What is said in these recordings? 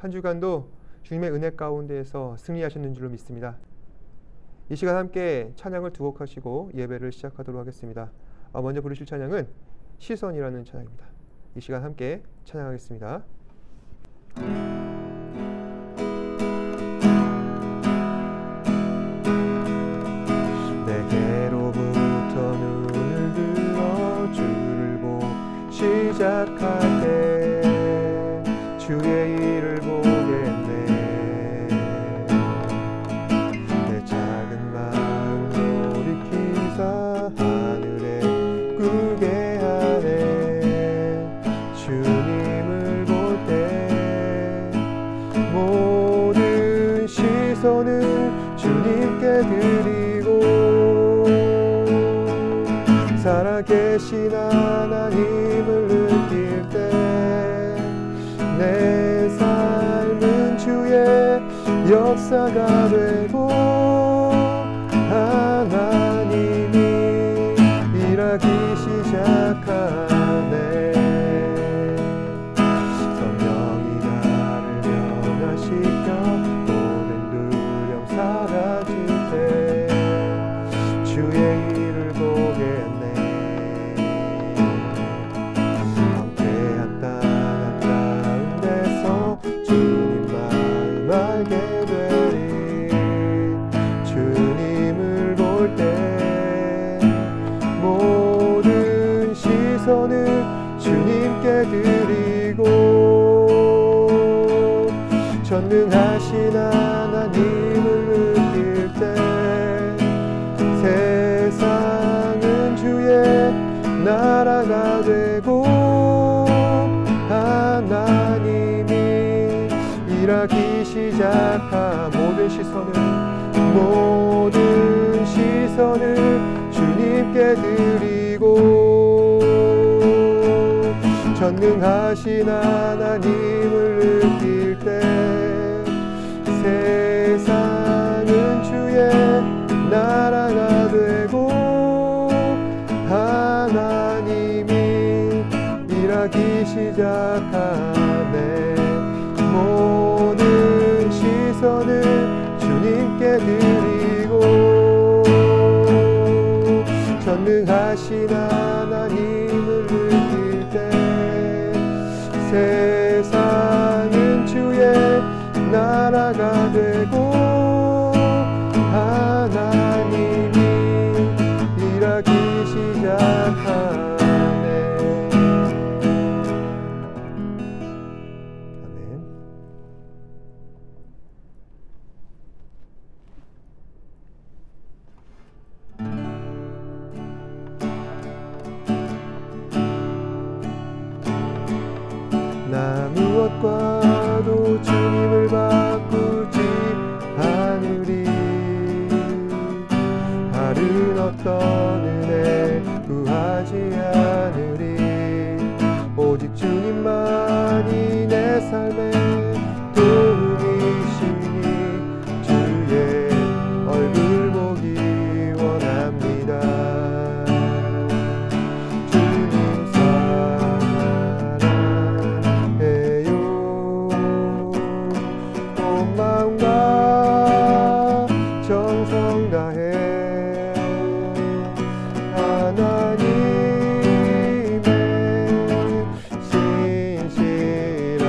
한 주간도 주님의 은혜 가운데에서 승리하셨는 줄로 믿습니다. 이 시간 함께 찬양을 두 곡 하시고 예배를 시작하도록 하겠습니다. 먼저 부르실 찬양은 시선이라는 찬양입니다. 이 시간 함께 찬양하겠습니다. 내게로부터 눈을 들어 주를 보기 시작할 때 주의 일을 보겠네. 내 작은 마음 돌이키사 하늘에 꾸게 하네. 주님을 볼 때 모든 시선을 주님께 드리고 살아계신 하나님을 느낄 때 내 삶은 주의 역사가 되고 하나님이 일하기 시작하네. 성령이 나를 변화시켜 모든 두려움 사라질 때 주의 일을 보겠네. 알게 되리. 주님을 볼 때 모든 시선을 주님께 드리고 전능하신 하나님을 느낄 때 세상은 주의 나라가 되고 하나님이 일하기 시작한 모든 시선을 주님께 드리고 전능하신 하나님을 느낄 때 세상은 주의 나라가 되고 하나님이 일하기 시작하네. 모든 시선을 주님께 드리고 전능하신 하나님을 느낄 때 세상은 주의 나라가 되고 하나님이 일하기 시작하네. 나 무엇과도 주님을 바꾸지 않으리. 다른 어떤 은혜 구하지 않으리. 오직 주님만이 내 삶의 도움이시니 주의 얼굴 보기 원합니다. 정성 다해 하나님의 신실한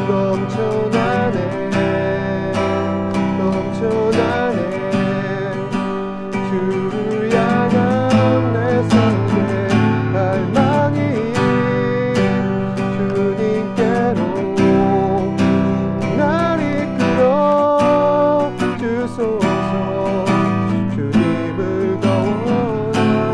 넘쳐나네 넘쳐나네 주를 향한 내 삶의 갈망이 주님께로 날 이끌어 주소서 주님을 더 원합니다.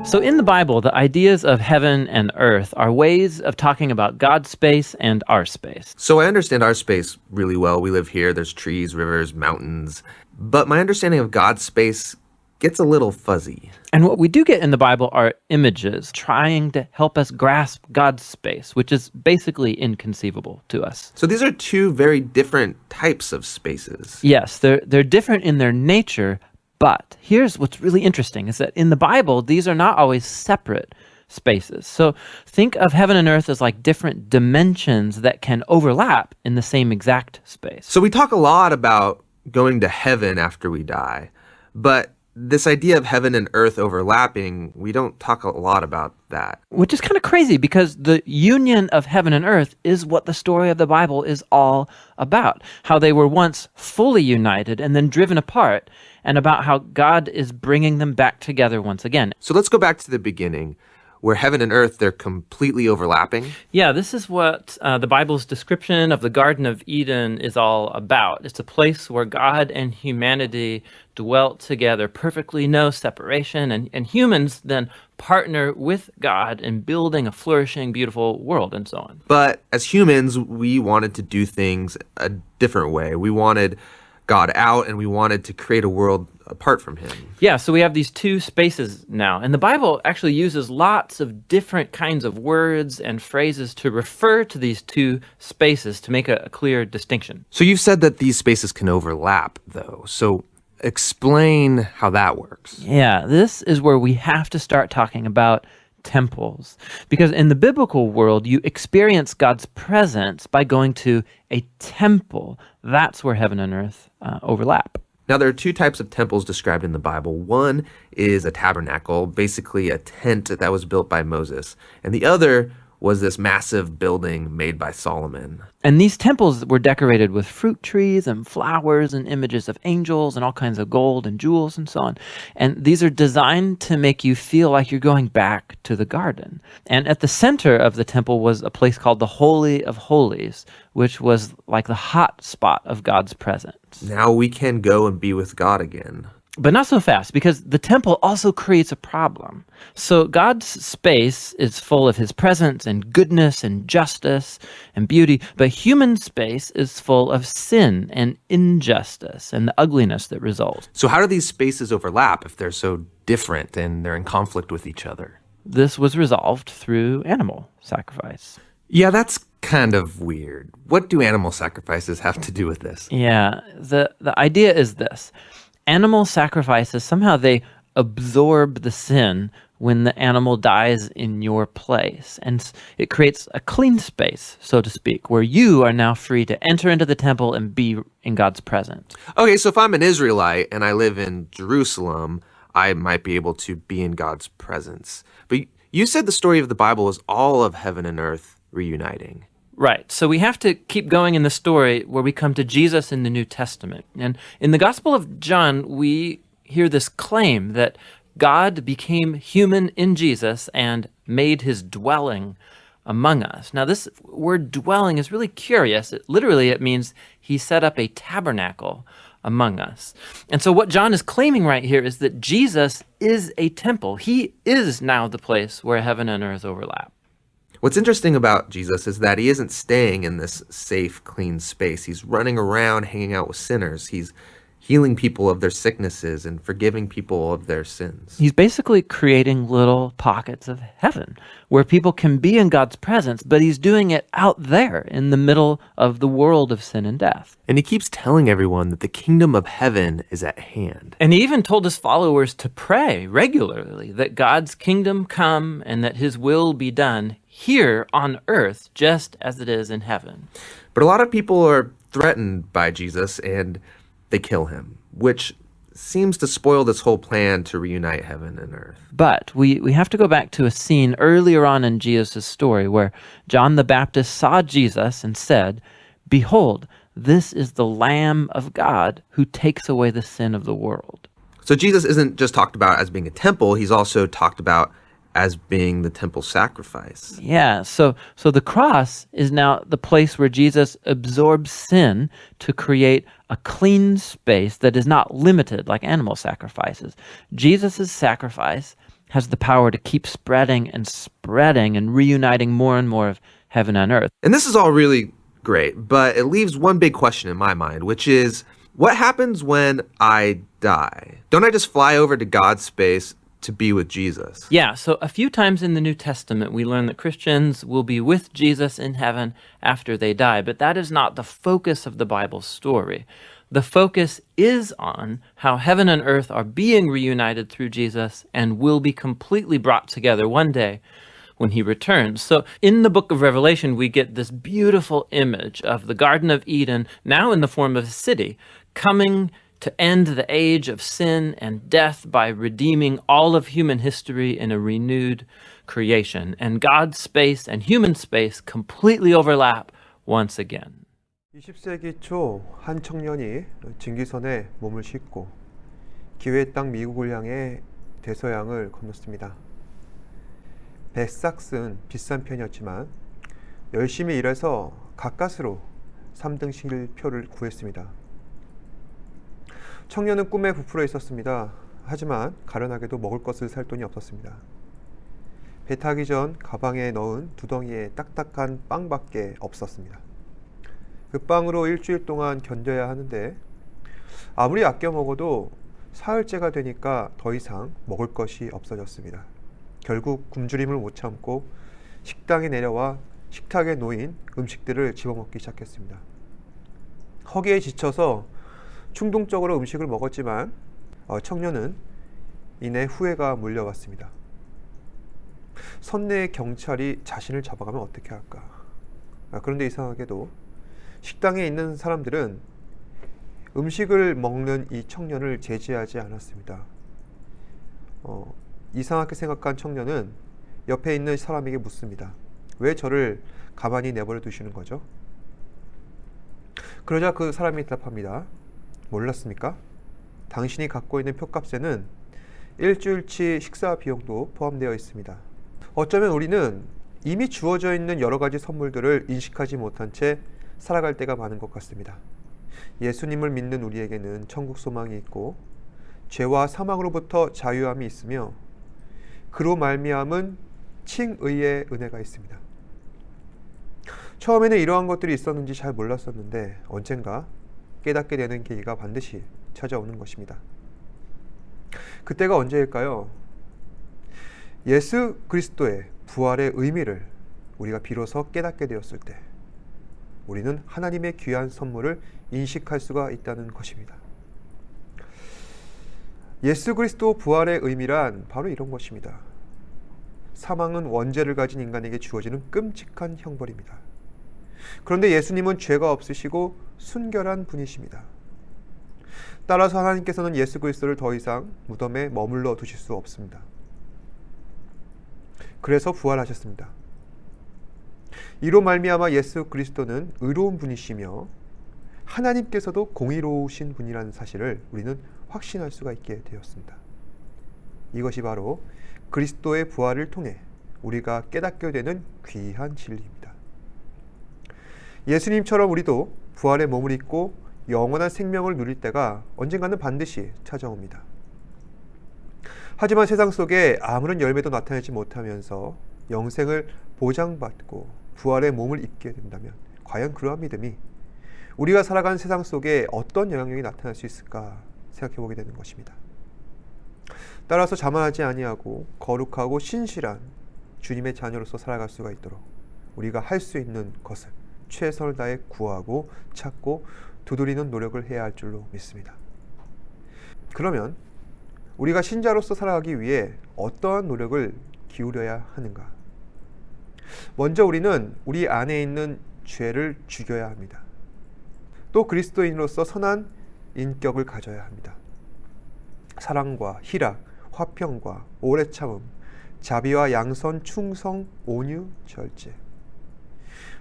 So in the Bible, the ideas of heaven and earth are ways of talking about God's space and our space. So I understand our space really well. We live here. There's trees, rivers, mountains. But my understanding of God's space gets a little fuzzy. And what we do get in the Bible are images trying to help us grasp God's space, which is basically inconceivable to us. So these are two very different types of spaces. Yes, they're different in their nature, but here's what's really interesting is that in the Bible, these are not always separate spaces. So think of heaven and earth as like different dimensions that can overlap in the same exact space. So we talk a lot about going to heaven after we die, but this idea of heaven and earth overlapping, we don't talk a lot about that. Which is kind of crazy because the union of heaven and earth is what the story of the Bible is all about. How they were once fully united and then driven apart, and about how God is bringing them back together once again. So let's go back to the beginning, where heaven and earth, they're completely overlapping. Yeah, this is what the Bible's description of the Garden of Eden is all about. It's a place where God and humanity dwelt together, perfectly no separation, and humans then partner with God in building a flourishing, beautiful world and so on. But as humans, we wanted to do things a different way. We wanted God out, and we wanted to create a world apart from him. Yeah, so we have these two spaces now. And the Bible actually uses lots of different kinds of words and phrases to refer to these two spaces to make a clear distinction. So you've said that these spaces can overlap, though. So explain how that works. Yeah, this is where we have to start talking about temples. Because in the biblical world, you experience God's presence by going to a temple. That's where heaven and earth overlap. Now, there are two types of temples described in the Bible. One is a tabernacle, basically a tent that was built by Moses. And the other was this massive building made by Solomon. And these temples were decorated with fruit trees and flowers and images of angels and all kinds of gold and jewels and so on. And these are designed to make you feel like you're going back to the garden. And at the center of the temple was a place called the Holy of Holies, which was like the hot spot of God's presence. Now we can go and be with God again. But not so fast, because the temple also creates a problem. So God's space is full of his presence and goodness and justice and beauty, but human space is full of sin and injustice and the ugliness that results. So how do these spaces overlap if they're so different and they're in conflict with each other? This was resolved through animal sacrifice. Yeah, that's kind of weird. What do animal sacrifices have to do with this? Yeah, the idea is this. Animal sacrifices, somehow they absorb the sin when the animal dies in your place. And it creates a clean space, so to speak, where you are now free to enter into the temple and be in God's presence. Okay, so if I'm an Israelite and I live in Jerusalem, I might be able to be in God's presence. But you said the story of the Bible is all of heaven and earth reuniting. Right. So we have to keep going in the story where we come to Jesus in the New Testament. And in the Gospel of John, we hear this claim that God became human in Jesus and made his dwelling among us. Now, this word dwelling is really curious. Literally, it means he set up a tabernacle among us. And so what John is claiming right here is that Jesus is a temple. He is now the place where heaven and earth overlap. What's interesting about Jesus is that he isn't staying in this safe, clean space. He's running around hanging out with sinners. He's healing people of their sicknesses and forgiving people of their sins. He's basically creating little pockets of heaven where people can be in God's presence, but he's doing it out there in the middle of the world of sin and death. And he keeps telling everyone that the kingdom of heaven is at hand. And he even told his followers to pray regularly that God's kingdom come and that his will be done here on earth just as it is in heaven. But a lot of people are threatened by Jesus and they kill him, which seems to spoil this whole plan to reunite heaven and earth. But we have to go back to a scene earlier on in Jesus' story where John the Baptist saw Jesus and said, "Behold, this is the Lamb of God who takes away the sin of the world." So Jesus isn't just talked about as being a temple, he's also talked about as being the temple sacrifice. Yeah, so the cross is now the place where Jesus absorbs sin to create a clean space that is not limited like animal sacrifices. Jesus' sacrifice has the power to keep spreading and reuniting more and more of heaven and earth. And this is all really great, but it leaves one big question in my mind, which is, what happens when I die? Don't I just fly over to God's space to be with Jesus? Yeah, so a few times in the New Testament, we learn that Christians will be with Jesus in heaven after they die, but that is not the focus of the Bible story. The focus is on how heaven and earth are being reunited through Jesus and will be completely brought together one day when he returns. So in the book of Revelation, we get this beautiful image of the Garden of Eden, now in the form of a city, coming to end the age of sin and death by redeeming all of human history in a renewed creation. And God's space and human space completely overlap once again. 20세기 초 한 청년이 증기선에 몸을 싣고 기회의 땅 미국을 향해 대서양을 건넜습니다. 배 삭스는 비싼 편이었지만 열심히 일해서 가까스로 3등실 표를 구했습니다. 청년은 꿈에 부풀어 있었습니다. 하지만 가련하게도 먹을 것을 살 돈이 없었습니다. 배 타기 전 가방에 넣은 두덩이에 딱딱한 빵밖에 없었습니다. 그 빵으로 일주일 동안 견뎌야 하는데 아무리 아껴 먹어도 사흘째가 되니까 더 이상 먹을 것이 없어졌습니다. 결국 굶주림을 못 참고 식당에 내려와 식탁에 놓인 음식들을 집어먹기 시작했습니다. 허기에 지쳐서 충동적으로 음식을 먹었지만 청년은 이내 후회가 몰려왔습니다. 선내의 경찰이 자신을 잡아가면 어떻게 할까? 그런데 이상하게도 식당에 있는 사람들은 음식을 먹는 이 청년을 제지하지 않았습니다. 이상하게 생각한 청년은 옆에 있는 사람에게 묻습니다. 왜 저를 가만히 내버려 두시는 거죠? 그러자 그 사람이 답합니다. 몰랐습니까? 당신이 갖고 있는 표값에는 일주일치 식사 비용도 포함되어 있습니다. 어쩌면 우리는 이미 주어져 있는 여러 가지 선물들을 인식하지 못한 채 살아갈 때가 많은 것 같습니다. 예수님을 믿는 우리에게는 천국 소망이 있고 죄와 사망으로부터 자유함이 있으며 그로 말미암은 칭의의 은혜가 있습니다. 처음에는 이러한 것들이 있었는지 잘 몰랐었는데 언젠가 깨닫게 되는 계기가 반드시 찾아오는 것입니다. 그때가 언제일까요? 예수 그리스도의 부활의 의미를 우리가 비로소 깨닫게 되었을 때 우리는 하나님의 귀한 선물을 인식할 수가 있다는 것입니다. 예수 그리스도 부활의 의미란 바로 이런 것입니다. 사망은 원죄를 가진 인간에게 주어지는 끔찍한 형벌입니다. 그런데 예수님은 죄가 없으시고 순결한 분이십니다. 따라서 하나님께서는 예수 그리스도를 더 이상 무덤에 머물러 두실 수 없습니다. 그래서 부활하셨습니다. 이로 말미암아 예수 그리스도는 의로운 분이시며 하나님께서도 공의로우신 분이라는 사실을 우리는 확신할 수가 있게 되었습니다. 이것이 바로 그리스도의 부활을 통해 우리가 깨닫게 되는 귀한 진리입니다. 예수님처럼 우리도 부활의 몸을 입고 영원한 생명을 누릴 때가 언젠가는 반드시 찾아옵니다. 하지만 세상 속에 아무런 열매도 나타내지 못하면서 영생을 보장받고 부활의 몸을 입게 된다면 과연 그러한 믿음이 우리가 살아가는 세상 속에 어떤 영향력이 나타날 수 있을까 생각해 보게 되는 것입니다. 따라서 자만하지 아니하고 거룩하고 신실한 주님의 자녀로서 살아갈 수가 있도록 우리가 할 수 있는 것을 최선을 다해 구하고 찾고 두드리는 노력을 해야 할 줄로 믿습니다. 그러면 우리가 신자로서 살아가기 위해 어떠한 노력을 기울여야 하는가? 먼저 우리는 우리 안에 있는 죄를 죽여야 합니다. 또 그리스도인으로서 선한 인격을 가져야 합니다. 사랑과 희락, 화평과 오래 참음, 자비와 양선, 충성, 온유, 절제.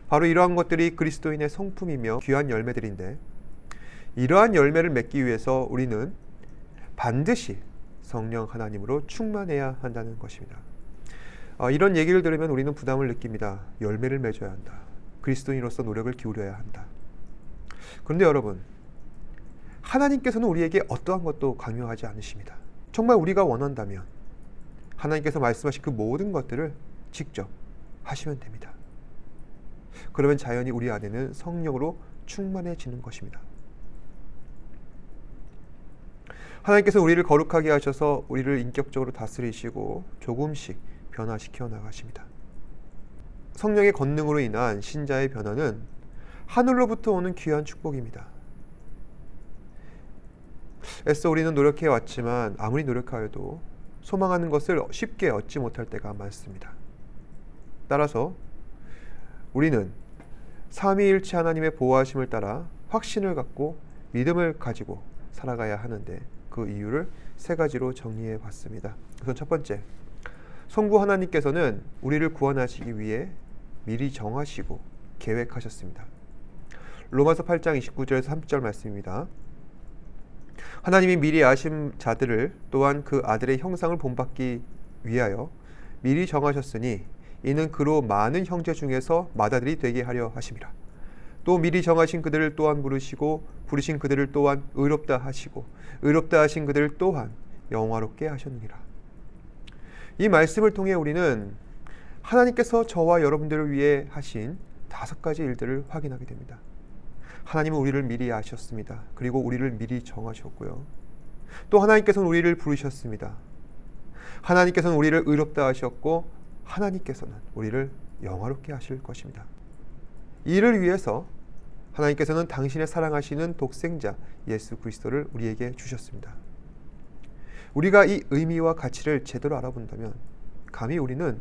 바로 이러한 것들이 그리스도인의 성품이며 귀한 열매들인데, 이러한 열매를 맺기 위해서 우리는 반드시 성령 하나님으로 충만해야 한다는 것입니다. 이런 얘기를 들으면 우리는 부담을 느낍니다. 열매를 맺어야 한다. 그리스도인으로서 노력을 기울여야 한다. 그런데 여러분, 하나님께서는 우리에게 어떠한 것도 강요하지 않으십니다. 정말 우리가 원한다면 하나님께서 말씀하신 그 모든 것들을 직접 하시면 됩니다. 그러면 자연히 우리 안에는 성령으로 충만해지는 것입니다. 하나님께서 우리를 거룩하게 하셔서 우리를 인격적으로 다스리시고 조금씩 변화시켜 나가십니다. 성령의 권능으로 인한 신자의 변화는 하늘로부터 오는 귀한 축복입니다. 애써 우리는 노력해 왔지만 아무리 노력하여도 소망하는 것을 쉽게 얻지 못할 때가 많습니다. 따라서 우리는 삼위일체 하나님의 보호하심을 따라 확신을 갖고 믿음을 가지고 살아가야 하는데, 그 이유를 세 가지로 정리해 봤습니다. 우선 첫 번째, 성부 하나님께서는 우리를 구원하시기 위해 미리 정하시고 계획하셨습니다. 로마서 8장 29절에서 30절 말씀입니다. 하나님이 미리 아신 자들을 또한 그 아들의 형상을 본받기 위하여 미리 정하셨으니 이는 그로 많은 형제 중에서 맏아들이 되게 하려 하심이라. 또 미리 정하신 그들을 또한 부르시고 부르신 그들을 또한 의롭다 하시고 의롭다 하신 그들을 또한 영화롭게 하셨느니라. 이 말씀을 통해 우리는 하나님께서 저와 여러분들을 위해 하신 5가지 일들을 확인하게 됩니다. 하나님은 우리를 미리 아셨습니다. 그리고 우리를 미리 정하셨고요. 또 하나님께서는 우리를 부르셨습니다. 하나님께서는 우리를 의롭다 하셨고 하나님께서는 우리를 영화롭게 하실 것입니다. 이를 위해서 하나님께서는 당신의 사랑하시는 독생자 예수 그리스도를 우리에게 주셨습니다. 우리가 이 의미와 가치를 제대로 알아본다면 감히 우리는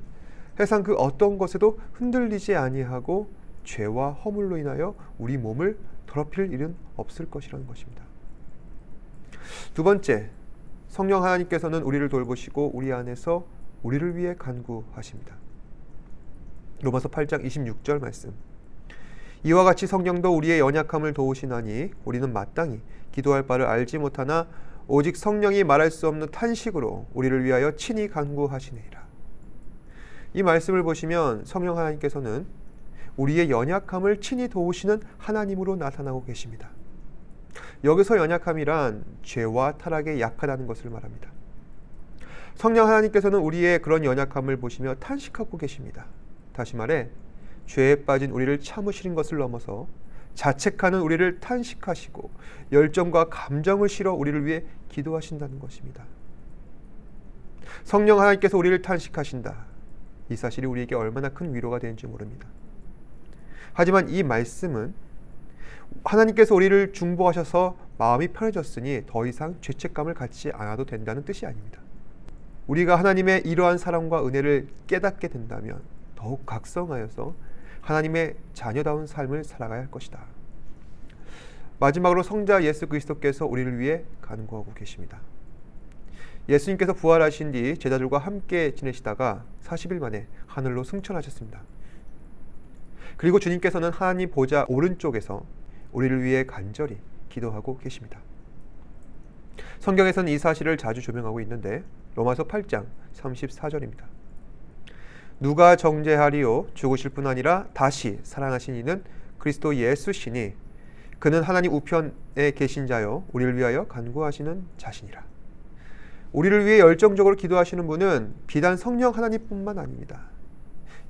세상 그 어떤 것에도 흔들리지 아니하고 죄와 허물로 인하여 우리 몸을 더럽힐 일은 없을 것이라는 것입니다. 두 번째, 성령 하나님께서는 우리를 돌보시고 우리 안에서 우리를 위해 간구하십니다. 로마서 8장 26절 말씀. 이와 같이 성령도 우리의 연약함을 도우시나니 우리는 마땅히 기도할 바를 알지 못하나 오직 성령이 말할 수 없는 탄식으로 우리를 위하여 친히 간구하시느니라. 이 말씀을 보시면 성령 하나님께서는 우리의 연약함을 친히 도우시는 하나님으로 나타나고 계십니다. 여기서 연약함이란 죄와 타락에 약하다는 것을 말합니다. 성령 하나님께서는 우리의 그런 연약함을 보시며 탄식하고 계십니다. 다시 말해 죄에 빠진 우리를 참으시는 것을 넘어서 자책하는 우리를 탄식하시고 열정과 감정을 실어 우리를 위해 기도하신다는 것입니다. 성령 하나님께서 우리를 탄식하신다. 이 사실이 우리에게 얼마나 큰 위로가 되는지 모릅니다. 하지만 이 말씀은 하나님께서 우리를 중보하셔서 마음이 편해졌으니 더 이상 죄책감을 갖지 않아도 된다는 뜻이 아닙니다. 우리가 하나님의 이러한 사랑과 은혜를 깨닫게 된다면 더욱 각성하여서 하나님의 자녀다운 삶을 살아가야 할 것이다. 마지막으로 성자 예수 그리스도께서 우리를 위해 간구하고 계십니다. 예수님께서 부활하신 뒤 제자들과 함께 지내시다가 40일 만에 하늘로 승천하셨습니다. 그리고 주님께서는 하나님 보좌 오른쪽에서 우리를 위해 간절히 기도하고 계십니다. 성경에서는 이 사실을 자주 조명하고 있는데 로마서 8장 34절입니다. 누가 정죄하리요? 죽으실 뿐 아니라 다시 살아나신 이는 그리스도 예수시니 그는 하나님 우편에 계신 자요 우리를 위하여 간구하시는 자시니라. 우리를 위해 열정적으로 기도하시는 분은 비단 성령 하나님뿐만 아닙니다.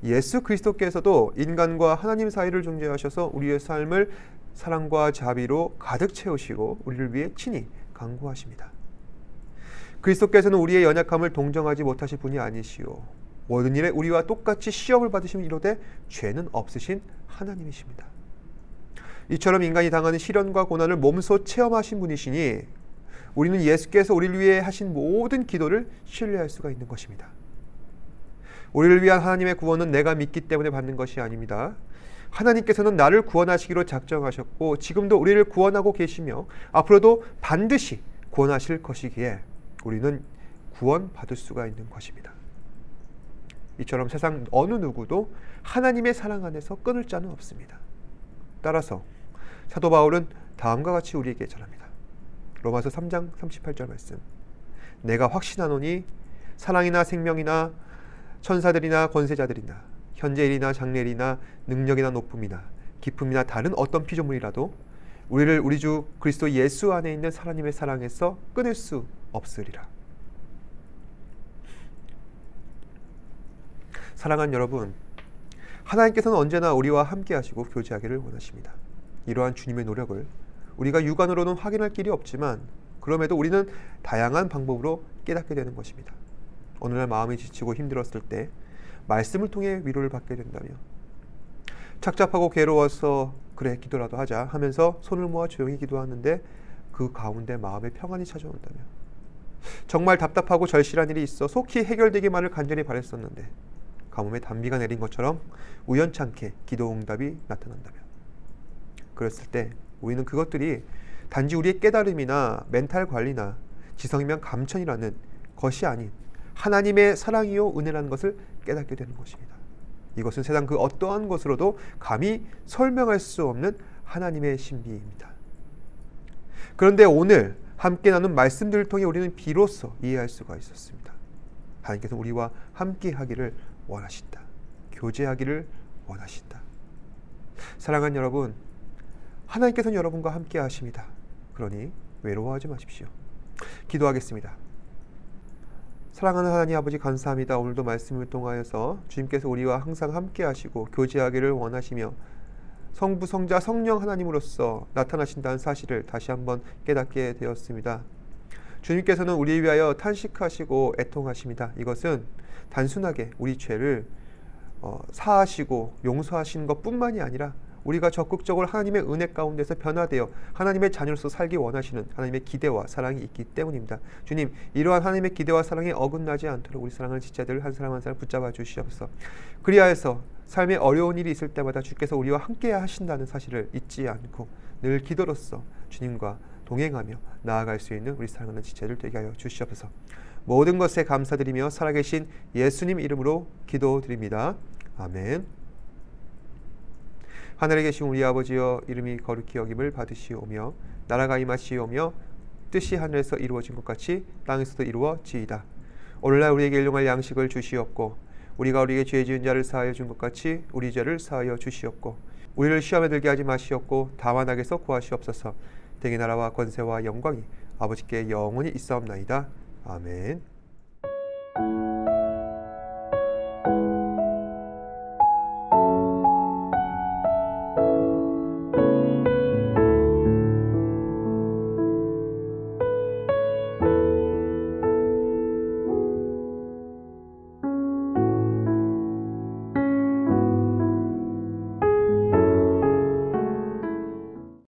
예수 그리스도께서도 인간과 하나님 사이를 중재하셔서 우리의 삶을 사랑과 자비로 가득 채우시고 우리를 위해 친히 간구하십니다. 그리스도께서는 우리의 연약함을 동정하지 못하실 분이 아니시오. 모든 일에 우리와 똑같이 시험을 받으시며 이르되 죄는 없으신 하나님이십니다. 이처럼 인간이 당하는 시련과 고난을 몸소 체험하신 분이시니 우리는 예수께서 우리를 위해 하신 모든 기도를 신뢰할 수가 있는 것입니다. 우리를 위한 하나님의 구원은 내가 믿기 때문에 받는 것이 아닙니다. 하나님께서는 나를 구원하시기로 작정하셨고 지금도 우리를 구원하고 계시며 앞으로도 반드시 구원하실 것이기에 우리는 구원받을 수가 있는 것입니다. 이처럼 세상 어느 누구도 하나님의 사랑 안에서 끊을 자는 없습니다. 따라서 사도 바울은 다음과 같이 우리에게 전합니다. 로마서 3장 38절 말씀. 내가 확신하노니 사랑이나 생명이나 천사들이나 권세자들이나 현재일이나 장래일이나 능력이나 높음이나 기품이나 다른 어떤 피조물이라도 우리를 우리 주 그리스도 예수 안에 있는 하나님의 사랑에서 끊을 수 없으리라. 사랑하는 여러분, 하나님께서는 언제나 우리와 함께 하시고 교제하기를 원하십니다. 이러한 주님의 노력을 우리가 육안으로는 확인할 길이 없지만 그럼에도 우리는 다양한 방법으로 깨닫게 되는 것입니다. 어느 날 마음이 지치고 힘들었을 때 말씀을 통해 위로를 받게 된다며 착잡하고 괴로워서 그래 기도라도 하자 하면서 손을 모아 조용히 기도하는데 그 가운데 마음의 평안이 찾아온다며 정말 답답하고 절실한 일이 있어 속히 해결되기만을 간절히 바랬었는데 가뭄에 단비가 내린 것처럼 우연찮게 기도 응답이 나타난다며 그랬을 때 우리는 그것들이 단지 우리의 깨달음이나 멘탈 관리나 지성이면 감천이라는 것이 아닌 하나님의 사랑이요 은혜라는 것을 깨닫게 되는 것입니다. 이것은 세상 그 어떠한 것으로도 감히 설명할 수 없는 하나님의 신비입니다. 그런데 오늘 함께 나눈 말씀들을 통해 우리는 비로소 이해할 수가 있었습니다. 하나님께서 우리와 함께 하기를 원하신다. 교제하기를 원하신다. 사랑하는 여러분, 하나님께서는 여러분과 함께 하십니다. 그러니 외로워하지 마십시오. 기도하겠습니다. 사랑하는 하나님 아버지 감사합니다. 오늘도 말씀을 통하여서 주님께서 우리와 항상 함께 하시고 교제하기를 원하시며 성부, 성자, 성령 하나님으로서 나타나신다는 사실을 다시 한번 깨닫게 되었습니다. 주님께서는 우리 위하여 탄식하시고 애통하십니다. 이것은 단순하게 우리 죄를 사하시고 용서하시는 것뿐만이 아니라 우리가 적극적으로 하나님의 은혜 가운데서 변화되어 하나님의 자녀로서 살기 원하시는 하나님의 기대와 사랑이 있기 때문입니다. 주님, 이러한 하나님의 기대와 사랑에 어긋나지 않도록 우리 사랑하는 지체들 한 사람 한 사람 붙잡아 주시옵소서. 그리하여서 삶에 어려운 일이 있을 때마다 주께서 우리와 함께 하신다는 사실을 잊지 않고 늘 기도로서 주님과 동행하며 나아갈 수 있는 우리 사랑하는 지체들 되게 하여 주시옵소서. 모든 것에 감사드리며 살아계신 예수님 이름으로 기도드립니다. 아멘. 하늘에 계신 우리 아버지여, 이름이 거룩히 여김을 받으시오며 나라가 임하시오며 뜻이 하늘에서 이루어진 것 같이 땅에서도 이루어지이다. 오늘날 우리에게 일용할 양식을 주시옵고 우리가 우리에게 죄 지은 자를 사하여 준 것 같이 우리 죄를 사하여 주시옵고 우리를 시험에 들게 하지 마시옵고 다만 악에서 구하시옵소서. 대개 나라와 권세와 영광이 아버지께 영원히 있사옵나이다. 아멘.